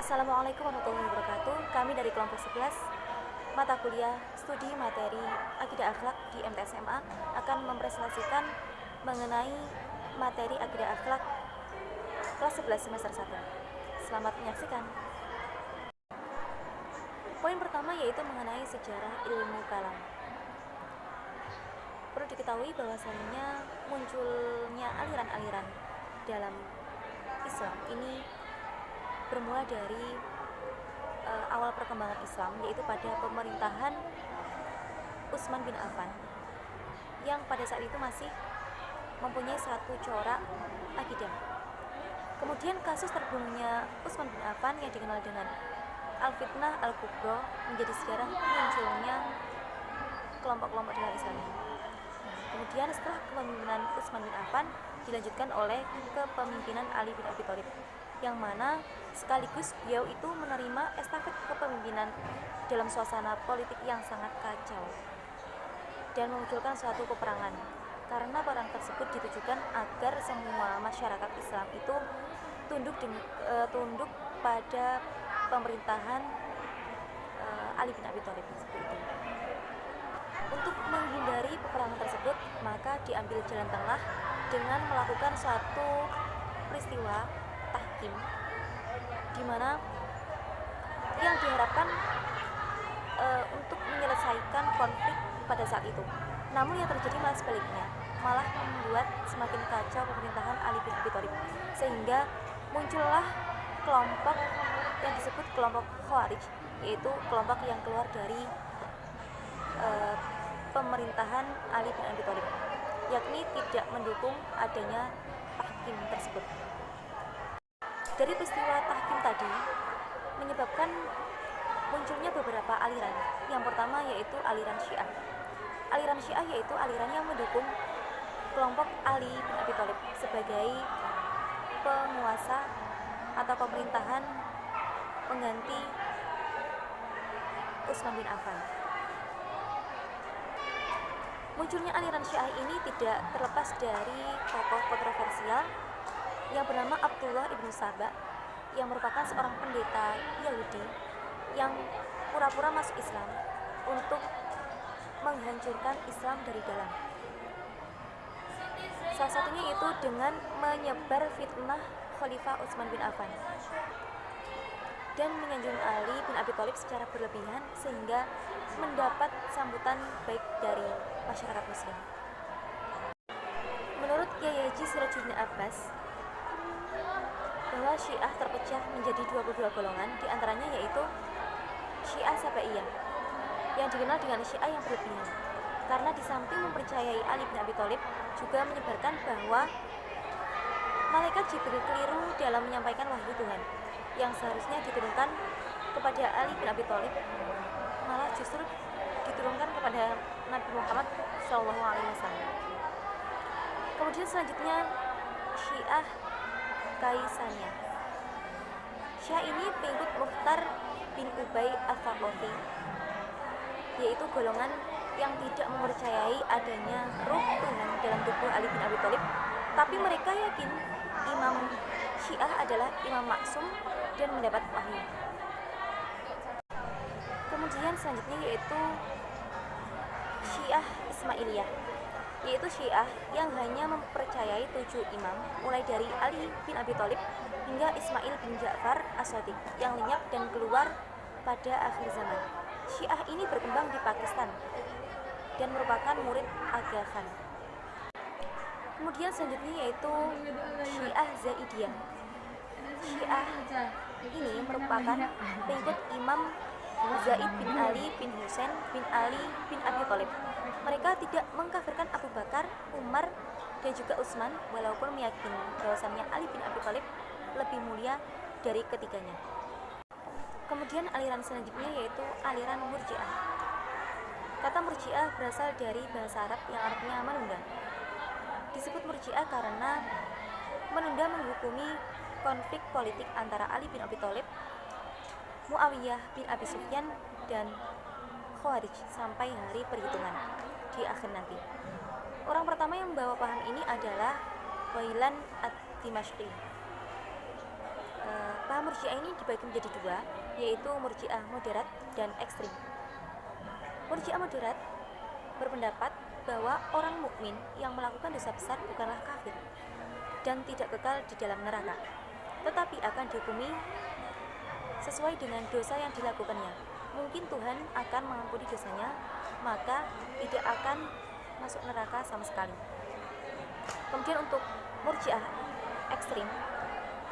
Assalamualaikum warahmatullahi wabarakatuh. Kami dari kelompok 11 mata kuliah studi materi akidah akhlak di MTSMA akan mempresentasikan mengenai materi akidah akhlak kelas 11 semester 1. Selamat menyaksikan. Poin pertama yaitu mengenai sejarah ilmu kalam. Perlu diketahui bahwasannya munculnya aliran-aliran dalam Islam ini bermula dari awal perkembangan Islam, yaitu pada pemerintahan Utsman bin Affan yang pada saat itu masih mempunyai satu corak akidah. Kemudian kasus terbunuhnya Utsman bin Affan yang dikenal dengan Al-Fitnah Al-Kubra menjadi sejarah munculnya kelompok-kelompok dalam Islam. Kemudian setelah kepemimpinan Utsman bin Affan dilanjutkan oleh kepemimpinan Ali bin Abi Thalib, yang mana sekaligus beliau itu menerima estafet kepemimpinan dalam suasana politik yang sangat kacau dan memunculkan suatu peperangan, karena perang tersebut ditujukan agar semua masyarakat Islam itu tunduk pada pemerintahan Ali bin Abi Thalib seperti itu. Untuk menghindari peperangan tersebut, maka diambil jalan tengah dengan melakukan suatu peristiwa tahkim, di mana yang diharapkan untuk menyelesaikan konflik pada saat itu. Namun yang terjadi malah sebaliknya, malah membuat semakin kacau pemerintahan Ali bin Abi Thalib, sehingga muncullah kelompok yang disebut kelompok Khawarij, yaitu kelompok yang keluar dari pemerintahan Ali bin Abi Thalib, yakni tidak mendukung adanya tahkim tersebut. Dari peristiwa tahkim tadi menyebabkan munculnya beberapa aliran. Yang pertama yaitu aliran Syiah. Aliran Syiah yaitu aliran yang mendukung kelompok Ali bin Abi Thalib sebagai penguasa atau pemerintahan pengganti Utsman bin Affan. Munculnya aliran Syiah ini tidak terlepas dari tokoh kontroversial yang bernama Abdullah ibnu Saba, yang merupakan seorang pendeta Yahudi yang pura-pura masuk Islam untuk menghancurkan Islam dari dalam. Salah satunya itu dengan menyebar fitnah Khalifah Utsman bin Affan dan menyanjung Ali bin Abi Thalib secara berlebihan sehingga mendapat sambutan baik dari masyarakat muslim. Menurut Kiai Haji Sirajuddin Abbas, bahwa Syiah terpecah menjadi 22 golongan, diantaranya yaitu Syiah Sabaiyah, yang dikenal dengan Syiah yang berlebihan, karena di samping mempercayai Ali bin Abi Thalib, juga menyebarkan bahwa malaikat Jibril keliru dalam menyampaikan wahyu Tuhan yang seharusnya diturunkan kepada Ali bin Abi Thalib, malah justru diturunkan kepada Nabi Muhammad SAW. Kemudian selanjutnya Syiah Kaisaniyah. Syiah ini pengikut Mukhtar bin Ubay Al-Thaqafi, yaitu golongan yang tidak mempercayai adanya ruh Tuhan dalam tubuh Ali bin Abi Thalib, tapi mereka yakin Imam Syiah adalah imam maksum dan mendapat wahyu. Kemudian selanjutnya yaitu Syiah Ismailiyah, yaitu Syiah yang hanya mempercayai 7 imam, mulai dari Ali bin Abi Thalib hingga Ismail bin Ja'far As-Shadiq yang lenyap dan keluar pada akhir zaman. Syiah ini berkembang di Pakistan dan merupakan murid Aga Khan. Kemudian selanjutnya yaitu Syiah Zaidiyah. Syiah ini merupakan pengikut Imam Zaid bin Ali bin Husain bin Ali bin Abi Thalib. Mereka tidak mengkafirkan Abu Bakar, Umar, dan juga Utsman, walaupun meyakini bahwasannya Ali bin Abi Thalib lebih mulia dari ketiganya. Kemudian aliran selanjutnya yaitu aliran Murji'ah. Kata Murji'ah berasal dari bahasa Arab yang artinya menunda. Disebut Murji'ah karena menunda menghukumi konflik politik antara Ali bin Abi Thalib, Muawiyah bin Abi Sufyan, dan Khawarij sampai hari perhitungan di akhir nanti. Orang pertama yang membawa paham ini adalah Ghailan ad-Dimashqi. Paham Murji'ah ini dibagi menjadi dua, yaitu Murji'ah moderat dan ekstrim. Murji'ah moderat berpendapat bahwa orang mukmin yang melakukan dosa besar bukanlah kafir dan tidak kekal di dalam neraka, tetapi akan dihukumi sesuai dengan dosa yang dilakukannya. Mungkin Tuhan akan mengampuni dosanya, maka tidak akan masuk neraka sama sekali. Kemudian untuk Murji'ah ekstrim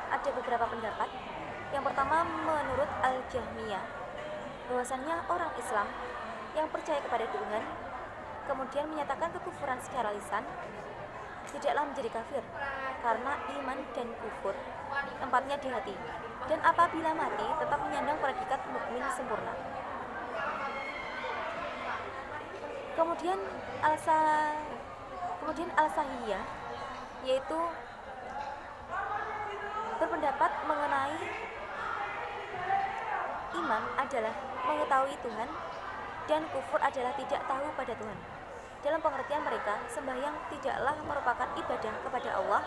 ada beberapa pendapat. Yang pertama, menurut Al-Jahmiyah, bahwasannya orang Islam yang percaya kepada Tuhan kemudian menyatakan kekufuran secara lisan tidaklah menjadi kafir, karena iman dan kufur tempatnya di hati, dan apabila mati tetap menyandang predikat mukmin sempurna. Kemudian Al-Sahihiyah yaitu berpendapat mengenai iman adalah mengetahui Tuhan dan kufur adalah tidak tahu pada Tuhan. Dalam pengertian mereka, sembahyang tidaklah merupakan ibadah kepada Allah,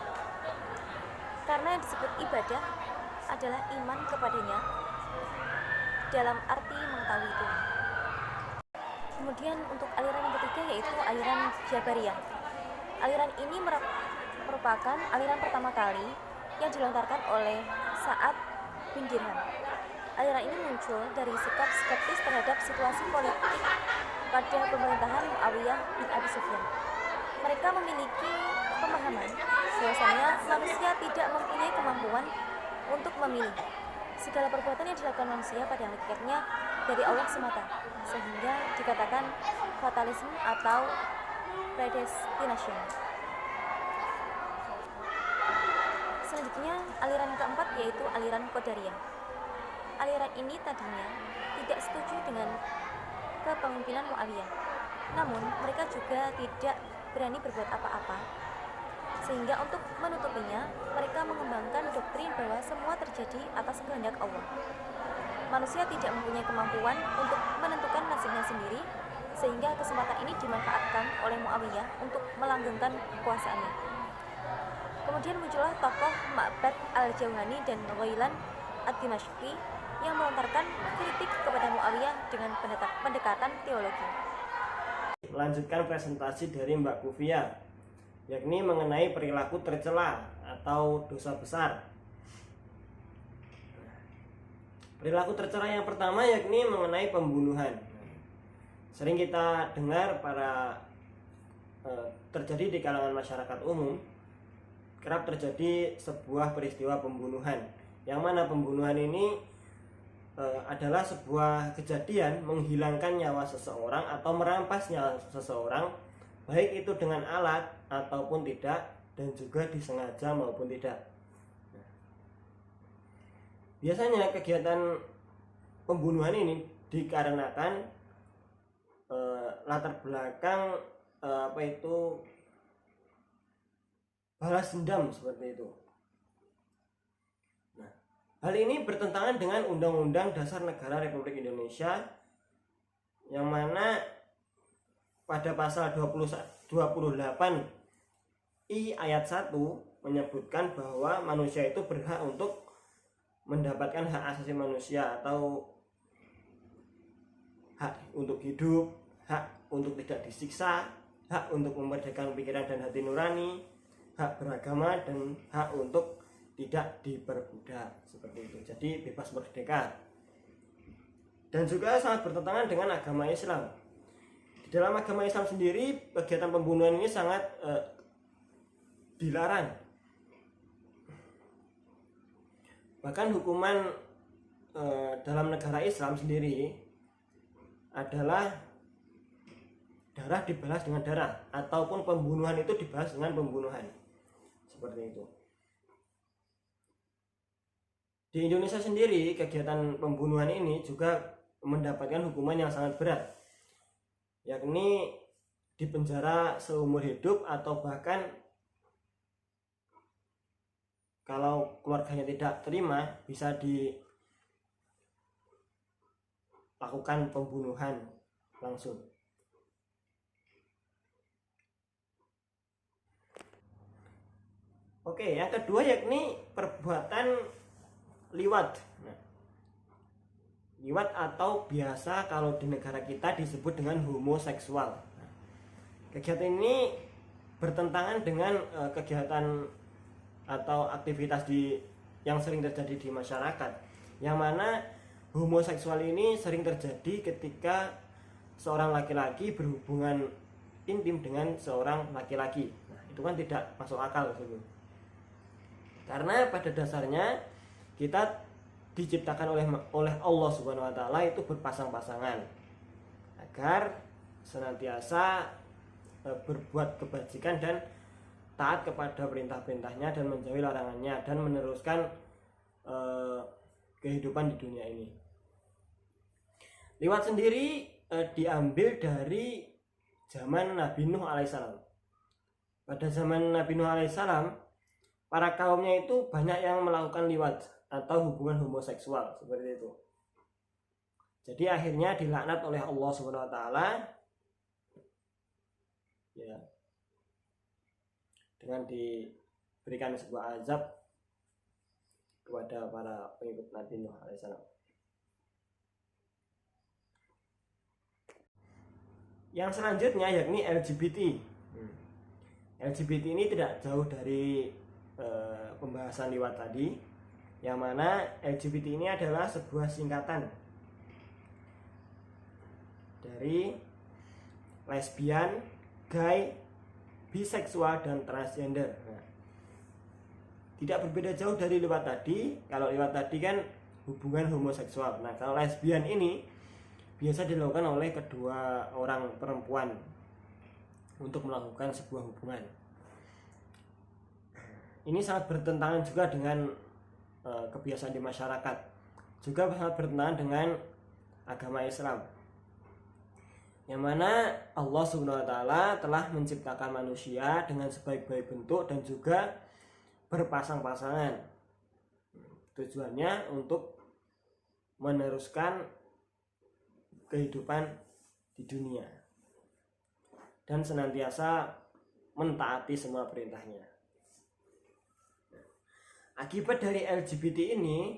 karena yang disebut ibadah adalah iman kepadanya dalam arti mengetahui Tuhan. Kemudian untuk aliran yang ketiga yaitu aliran Jabariyah. Aliran ini merupakan aliran pertama kali yang dilontarkan oleh Sa'ad bin Dirham. Aliran ini muncul dari sikap skeptis terhadap situasi politik pada pemerintahan Muawiyah bin Abi Sufyan. Mereka memiliki pemahaman bahwasanya manusia tidak mempunyai kemampuan untuk memilih. Segala perbuatan yang dilakukan manusia pada hakikatnya dari Allah semata, sehingga dikatakan fatalisme atau predestination. Selanjutnya, aliran keempat yaitu aliran Qadariyah. Aliran ini tadinya tidak setuju dengan kepemimpinan Muawiyah, namun mereka juga tidak berani berbuat apa-apa, sehingga untuk menutupinya mereka mengembangkan doktrin bahwa semua terjadi atas kehendak Allah. Manusia tidak mempunyai kemampuan untuk menentukan nasibnya sendiri, sehingga kesempatan ini dimanfaatkan oleh Muawiyah untuk melanggengkan kekuasaannya. Kemudian muncullah tokoh Ma'bad al-Jauhani dan Ghailan ad-Dimashqi yang melontarkan kritik kepada Muawiyah dengan pendekatan teologi. Melanjutkan presentasi dari Mbak Kufia, yakni mengenai perilaku tercela atau dosa besar. Perilaku tercela yang pertama yakni mengenai pembunuhan. Sering kita dengar terjadi di kalangan masyarakat umum, kerap terjadi sebuah peristiwa pembunuhan, yang mana pembunuhan ini adalah sebuah kejadian menghilangkan nyawa seseorang atau merampas nyawa seseorang, baik itu dengan alat ataupun tidak, dan juga disengaja maupun tidak. Biasanya kegiatan pembunuhan ini dikarenakan latar belakang balas dendam seperti itu. Nah, hal ini bertentangan dengan Undang-Undang Dasar Negara Republik Indonesia, yang mana pada pasal 28 I ayat 1 menyebutkan bahwa manusia itu berhak untuk mendapatkan hak asasi manusia, atau hak untuk hidup, hak untuk tidak disiksa, hak untuk memerdekakan pikiran dan hati nurani, hak beragama, dan hak untuk tidak diperbudak, seperti itu. Jadi bebas merdeka. Dan juga sangat bertentangan dengan agama Islam. Di dalam agama Islam sendiri, kegiatan pembunuhan ini sangat dilarang. Bahkan hukuman dalam negara Islam sendiri adalah darah dibalas dengan darah, ataupun pembunuhan itu dibalas dengan pembunuhan, seperti itu. Di Indonesia sendiri, kegiatan pembunuhan ini juga mendapatkan hukuman yang sangat berat, yakni dipenjara seumur hidup, atau bahkan kalau keluarganya tidak terima bisa dilakukan pembunuhan langsung. Oke, yang kedua yakni perbuatan liwat. Nah, liwat atau biasa kalau di negara kita disebut dengan homoseksual. Nah, kegiatan ini bertentangan dengan kegiatan atau aktivitas yang sering terjadi di masyarakat, yang mana homoseksual ini sering terjadi ketika seorang laki-laki berhubungan intim dengan seorang laki-laki. Nah, itu kan tidak masuk akal gitu. Karena pada dasarnya kita diciptakan oleh Allah Subhanahu wa taala itu berpasang-pasangan agar senantiasa berbuat kebajikan dan taat kepada perintah-perintahnya dan menjauhi larangannya dan meneruskan kehidupan di dunia ini. Liwat sendiri diambil dari zaman Nabi Nuh alaihissalam. Pada zaman Nabi Nuh alaihissalam, para kaumnya itu banyak yang melakukan liwat atau hubungan homoseksual seperti itu. Jadi akhirnya dilaknat oleh Allah Subhanahu wa taala ya, dengan diberikan sebuah azab kepada para pengikut Nabi Nuh alaihissalam. Yang selanjutnya yakni LGBT. LGBT ini tidak jauh dari pembahasan liwat tadi, yang mana LGBT ini adalah sebuah singkatan dari lesbian, gay, biseksual, dan transgender. Nah, tidak berbeda jauh dari liwat tadi. Kalau liwat tadi kan hubungan homoseksual. Nah, kalau lesbian ini biasa dilakukan oleh kedua orang perempuan untuk melakukan sebuah hubungan. Ini sangat bertentangan juga dengan kebiasaan di masyarakat, juga sangat bertentangan dengan agama Islam, yang mana Allah Subhanahu wa taala telah menciptakan manusia dengan sebaik-baik bentuk dan juga berpasang-pasangan. Tujuannya untuk meneruskan kehidupan di dunia dan senantiasa mentaati semua perintahnya. Akibat dari LGBT ini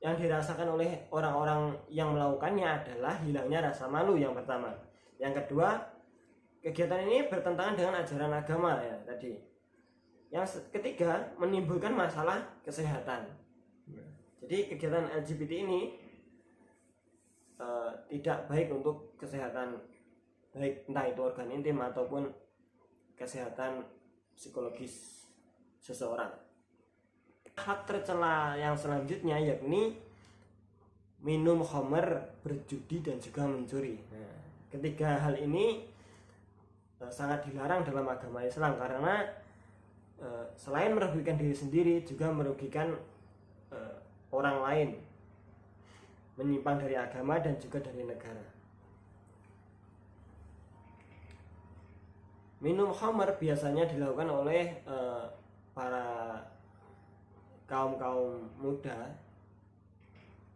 yang dirasakan oleh orang-orang yang melakukannya adalah hilangnya rasa malu yang pertama. Yang kedua, kegiatan ini bertentangan dengan ajaran agama ya tadi. Yang ketiga, menimbulkan masalah kesehatan. Jadi kegiatan LGBT ini tidak baik untuk kesehatan, baik entah itu organ intim ataupun kesehatan psikologis seseorang. Hak tercela yang selanjutnya yakni minum khamr, berjudi, dan juga mencuri. Nah, ketiga hal ini sangat dilarang dalam agama Islam karena selain merugikan diri sendiri juga merugikan orang lain, menyimpang dari agama dan juga dari negara. Minum khamr biasanya dilakukan oleh para kaum muda,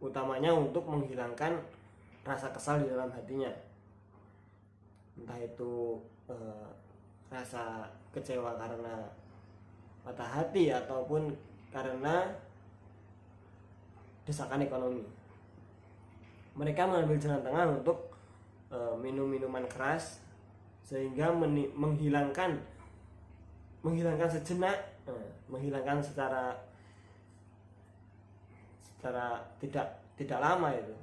utamanya untuk menghilangkan rasa kesal di dalam hatinya, entah itu rasa kecewa karena patah hati ataupun karena desakan ekonomi. Mereka mengambil jalan tengah untuk minum minuman keras sehingga menghilangkan sejenak, menghilangkan secara tidak lama itu,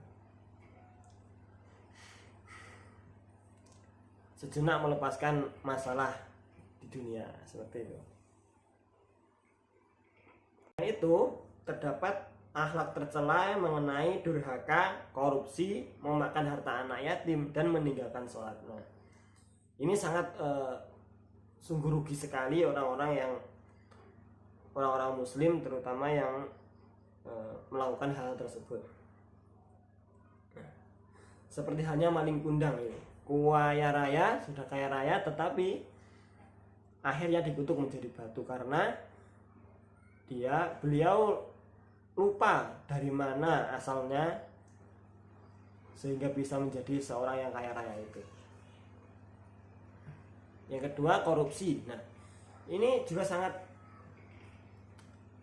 sejenak melepaskan masalah di dunia seperti itu. Itu terdapat akhlak tercela mengenai durhaka, korupsi, memakan harta anak yatim, dan meninggalkan sholat. Nah, ini sangat sungguh rugi sekali orang-orang muslim terutama yang melakukan hal tersebut. Nah, seperti halnya maling kundang ini, kaya raya sudah kaya raya tetapi akhirnya dikutuk menjadi batu karena beliau lupa dari mana asalnya sehingga bisa menjadi seorang yang kaya raya itu. Yang kedua, korupsi. Nah, ini juga sangat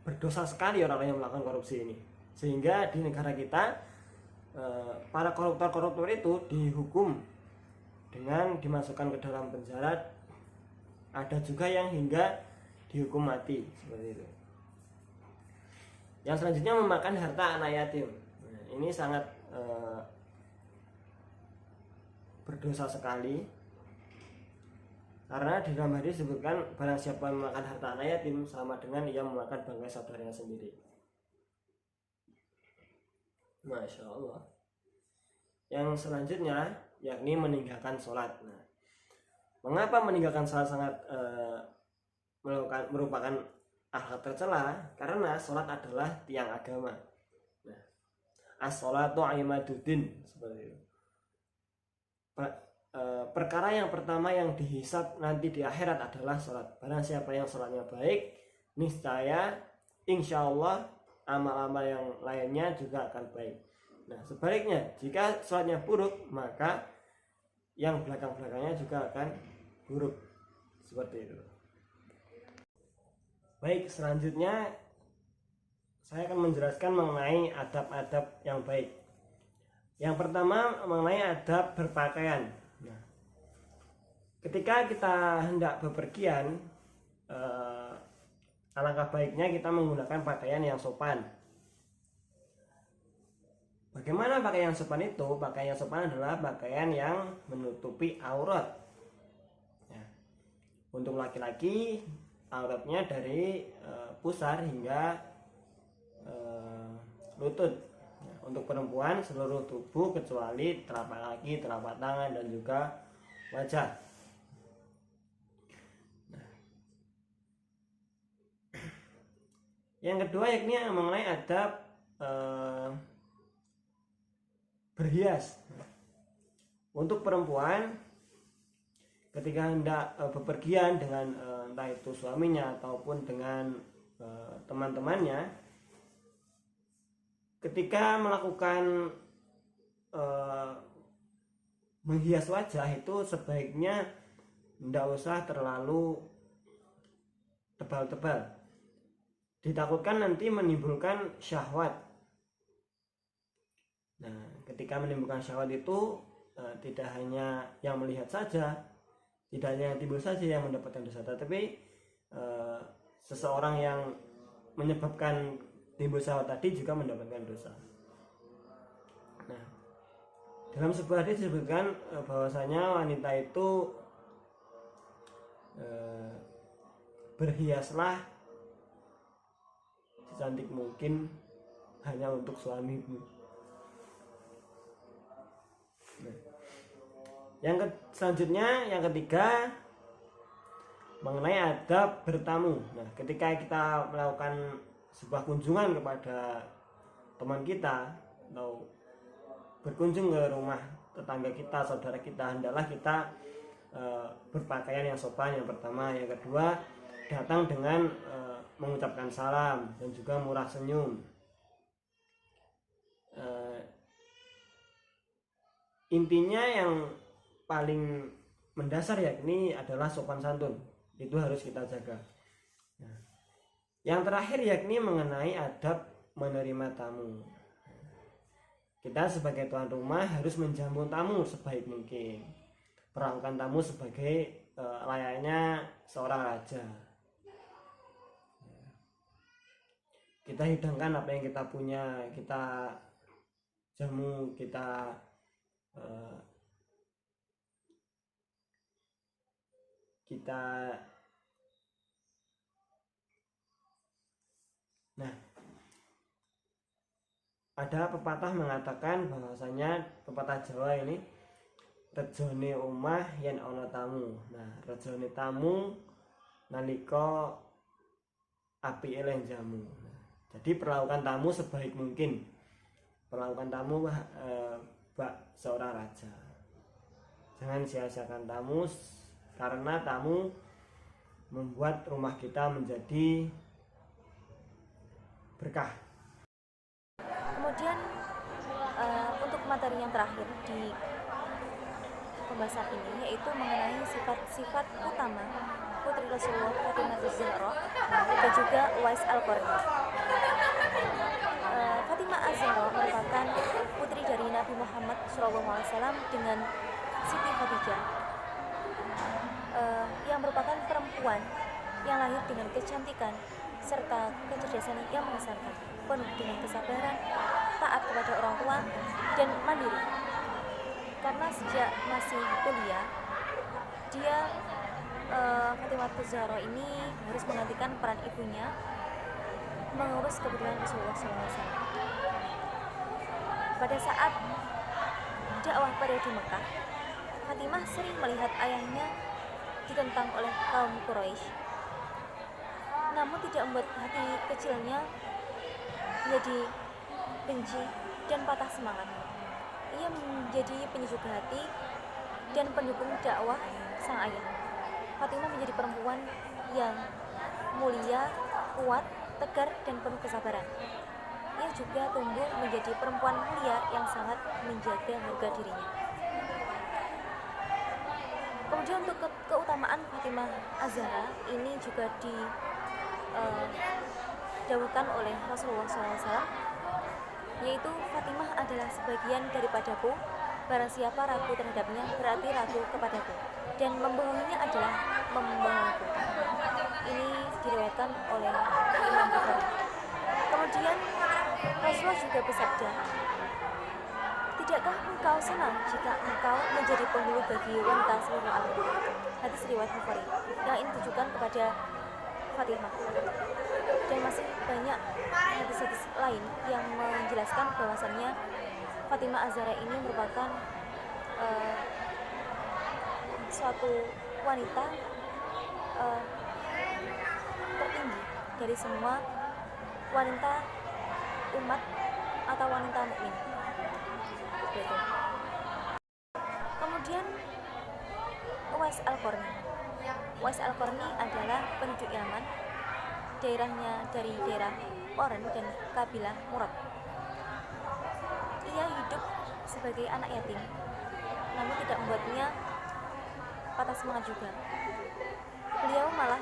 berdosa sekali orang-orang yang melakukan korupsi ini. Sehingga di negara kita para koruptor-koruptor itu dihukum dengan dimasukkan ke dalam penjara. Ada juga yang hingga dihukum mati seperti itu. Yang selanjutnya memakan harta anak yatim. Nah, ini sangat berdosa sekali, karena di dalam hadis disebutkan barang siapa memakan harta anak yatim sama dengan ia memakan bangkai saudaranya sendiri. Masya Allah. Yang selanjutnya yakni meninggalkan sholat. Nah, mengapa meninggalkan sholat sangat merupakan akhlak tercela? Karena sholat adalah tiang agama. Nah, as-sholatu imaduddin, seperti itu. Perkara yang pertama yang dihisab nanti di akhirat adalah sholat. Barang siapa yang sholatnya baik, niscaya insya Allah amal-amal yang lainnya juga akan baik. Nah, sebaliknya jika sholatnya buruk, maka yang belakang-belakangnya juga akan buruk, seperti itu. Baik, selanjutnya saya akan menjelaskan mengenai adab-adab yang baik. Yang pertama mengenai adab berpakaian. Nah, ketika kita hendak bepergian, alangkah baiknya kita menggunakan pakaian yang sopan. Bagaimana pakaian yang sopan itu? Pakaian yang sopan adalah pakaian yang menutupi aurat. Ya. Untuk laki-laki auratnya dari pusar hingga lutut. Ya. Untuk perempuan seluruh tubuh kecuali telapak kaki, telapak tangan dan juga wajah. Nah. Yang kedua yakni mengenai adab berhias. Untuk perempuan ketika hendak bepergian dengan entah itu suaminya ataupun dengan teman-temannya, ketika melakukan menghias wajah itu sebaiknya tidak usah terlalu tebal-tebal, ditakutkan nanti menimbulkan syahwat. Nah, ketika menimbulkan syahwat itu tidak hanya yang melihat saja, tidak hanya yang timbul saja yang mendapatkan dosa, tetapi seseorang yang menyebabkan timbul syahwat tadi juga mendapatkan dosa. Nah, dalam sebuah hadis disebutkan bahwasanya wanita itu berhiaslah secantik mungkin hanya untuk suamimu. Yang selanjutnya, yang ketiga mengenai adab bertamu. Nah, ketika kita melakukan sebuah kunjungan kepada teman kita atau berkunjung ke rumah tetangga kita, saudara kita, hendaklah kita berpakaian yang sopan. Yang pertama, yang kedua datang dengan mengucapkan salam dan juga murah senyum. Intinya yang paling mendasar yakni adalah sopan santun, itu harus kita jaga. Nah, yang terakhir yakni mengenai adab menerima tamu. Kita sebagai tuan rumah harus menjamu tamu sebaik mungkin, perlakukan tamu sebagai layaknya seorang raja. Kita hidangkan apa yang kita punya, kita jamu, kita nah, ada pepatah mengatakan bahwasanya, pepatah Jawa ini, rejone omah yen ana tamu. Nah, rejone tamu nalika apike le jamu. Jadi perlakukan tamu sebaik mungkin. Perlakukan tamu bak seorang raja. Jangan sia-siakan tamu, karena tamu membuat rumah kita menjadi berkah. Kemudian untuk materi yang terakhir di pembahasan ini yaitu mengenai sifat-sifat utama putri Rasulullah Fatimah Az-Zahra dan juga Uwais Al-Qarni. Fatimah Az-Zahra merupakan putri dari Nabi Muhammad SAW dengan Siti Khadijah, yang merupakan perempuan yang lahir dengan kecantikan serta kecerdasan yang mengesankan, penuh dengan kesabaran, taat kepada orang tua, dan mandiri. Karena sejak masih kuliah, dia Fatimah Az-Zahra ini harus menggantikan peran ibunya mengurus kebutuhan Rasulullah SAW. Pada saat dakwah periode Mekah, Fatimah sering melihat ayahnya ditentang oleh kaum Quraisy, namun tidak membuat hati kecilnya menjadi benci dan patah semangat. Ia menjadi penyejuk hati dan pendukung dakwah sang ayah. Fatimah menjadi perempuan yang mulia, kuat, tegar, dan penuh kesabaran. Ia juga tumbuh menjadi perempuan mulia yang sangat menjaga harga dirinya. Kemudian untuk keutamaan Fatimah Az-Zahra ini juga didawuhkan oleh Rasulullah SAW, yaitu Fatimah adalah sebagian daripadaku, barang siapa ragu terhadapnya berarti ragu kepadaku, dan membohonginya adalah membohongku. Ini diriwayatkan oleh Imam Bukhari. Kemudian Rasulullah juga bersabda, tidakkah engkau senang jika engkau menjadi penghulu bagi wanita seluruh alam? Hadis riwayat Bukhari yang ini ditujukan kepada Fatimah. Dan masih banyak hadis-hadis lain yang menjelaskan bahwasannya Fatimah Az-Zahra ini merupakan suatu wanita tertinggi dari semua wanita umat atau wanita mukmin. Kemudian Uwais Al-Qarni. Uwais Al-Qarni adalah penduduk Yaman, daerahnya dari daerah Oren dan kabilah Murad. Ia hidup sebagai anak yatim, namun tidak membuatnya patah semangat juga. Beliau malah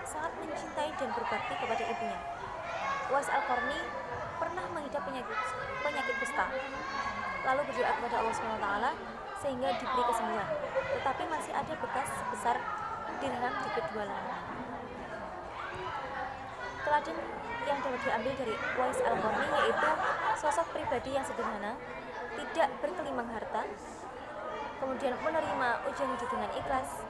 sangat mencintai dan berbakti kepada ibunya. Uwais Al-Qarni pernah mengidap penyakit kusta, lalu berdoa kepada Allah SWT sehingga diberi kesembuhan, tetapi masih ada bekas sebesar dirham di kedua lengan. Teladan yang dapat diambil dari Uwais Al-Qarni yaitu sosok pribadi yang sederhana, tidak berkelimang harta, kemudian menerima ujian hidup dengan ikhlas,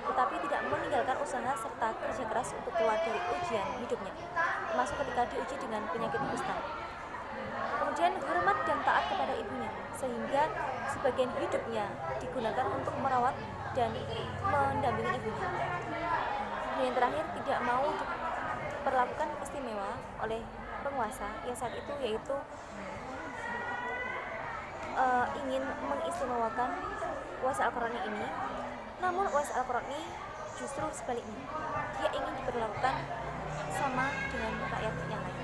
tetapi tidak meninggalkan usaha serta kerja keras untuk keluar dari ujian hidupnya, termasuk ketika diuji dengan penyakit kusta. Kemudian hormat dan taat kepada ibunya, sehingga sebagian hidupnya digunakan untuk merawat dan mendampingi ibunya. Dan yang terakhir, tidak mau diperlakukan istimewa oleh penguasa yang saat itu, yaitu ingin mengistimewakan Uwais Al-Qarni ini. Namun Uwais Al-Qarni justru sebaliknya, dia ingin diperlakukan sama dengan rakyat yang lain.